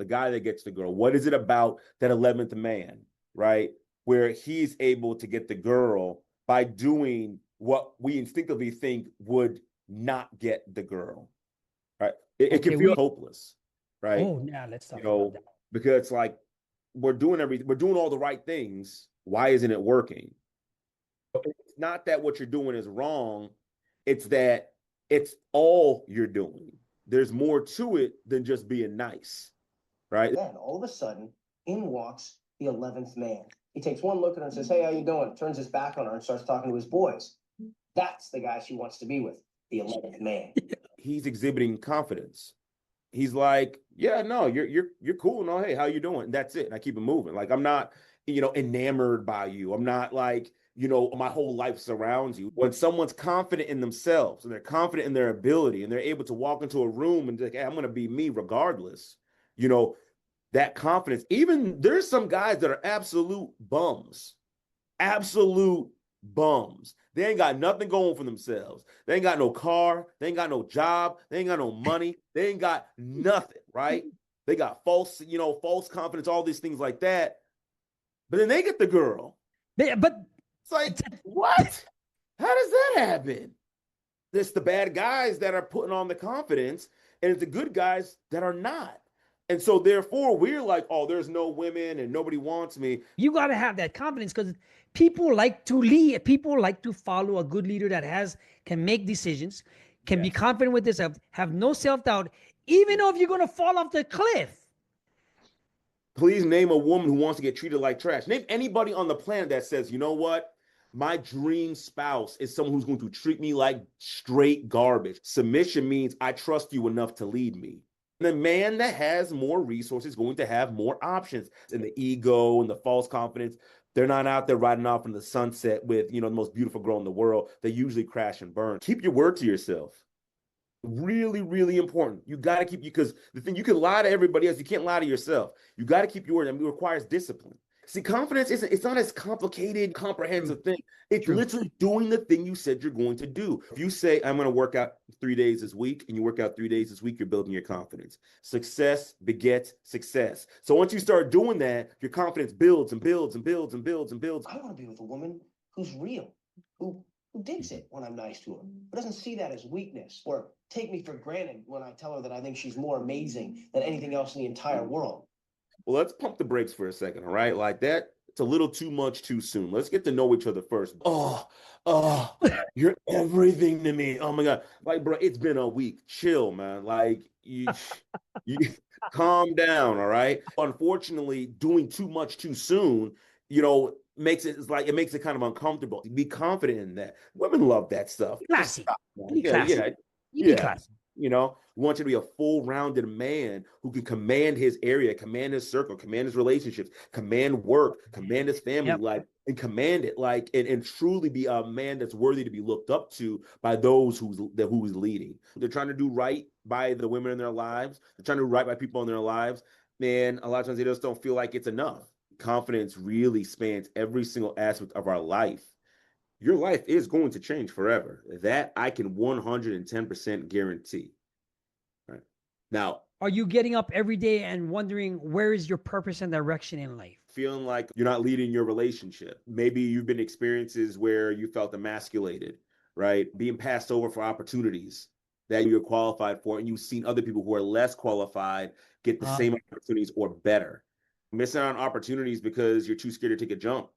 the guy that gets the girl? What is it about that 11th man, right? Where he's able to get the girl by doing what we instinctively think would not get the girl, right? It can feel hopeless, right? Oh, yeah, let's talk about that. Because it's like we're doing all the right things. Why isn't it working? It's not that what you're doing is wrong. It's that it's all you're doing. There's more to it than just being nice, right? Then all of a sudden, in walks the 11th man. He takes one look at her and says, "Hey, how you doing?" Turns his back on her and starts talking to his boys. That's the guy she wants to be with, the 11th man. He's exhibiting confidence. He's like, "Yeah, no, you're cool. No, hey, how you doing?" And that's it. And I keep it moving. Like, I'm not, enamored by you. I'm not like, my whole life surrounds you. When someone's confident in themselves and they're confident in their ability and they're able to walk into a room and be like, "Hey, I'm going to be me regardless," that confidence. Even there's some guys that are absolute bums. They ain't got nothing going for themselves. They ain't got no car. They ain't got no job. They ain't got no money. They ain't got nothing, right? They got false confidence, all these things like that. But then they get the girl. But it's like, what? How does that happen? It's the bad guys that are putting on the confidence, and it's the good guys that are not. And so therefore we're like, oh, there's no women and nobody wants me. You got to have that confidence because people like to lead. People like to follow a good leader that can make decisions, can be confident with themselves, have no self-doubt, even though if you're going to fall off the cliff. Please name a woman who wants to get treated like trash. Name anybody on the planet that says, you know what? My dream spouse is someone who's going to treat me like straight garbage. Submission means I trust you enough to lead me. The man that has more resources is going to have more options. And the ego and the false confidence, they're not out there riding off in the sunset with, the most beautiful girl in the world. They usually crash and burn. Keep your word to yourself. Really, really important. You got to keep because the thing, you can lie to everybody else. You can't lie to yourself. You got to keep your word. I mean, it requires discipline. See, confidence it's not as complicated, comprehensive thing. It's literally doing the thing you said you're going to do. If you say, I'm going to work out 3 days this week, and you work out 3 days this week, you're building your confidence. Success begets success. So once you start doing that, your confidence builds and builds and builds and builds and builds. I want to be with a woman who's real, who digs it when I'm nice to her, who doesn't see that as weakness or take me for granted when I tell her that I think she's more amazing than anything else in the entire world. Well, let's pump the brakes for a second, all right? Like that, it's a little too much too soon. Let's get to know each other first. Oh, you're everything to me. Oh my God. Like, bro, it's been a week. Chill, man. Like, you calm down, all right? Unfortunately, doing too much too soon, makes it kind of uncomfortable. Be confident in that. Women love that stuff. Classy. Classy. We want you to be a full-rounded man who can command his area, command his circle, command his relationships, command work, command his family life, and command it and truly be a man that's worthy to be looked up to by those who's leading. They're trying to do right by the women in their lives. They're trying to do right by people in their lives. Man, a lot of times they just don't feel like it's enough. Confidence really spans every single aspect of our life. Your life is going to change forever. That I can 110% guarantee. Right. Now, are you getting up every day and wondering where is your purpose and direction in life? Feeling like you're not leading your relationship. Maybe you've been experiences where you felt emasculated, right? Being passed over for opportunities that you're qualified for, and you've seen other people who are less qualified get the same opportunities or better. Missing out on opportunities because you're too scared to take a jump.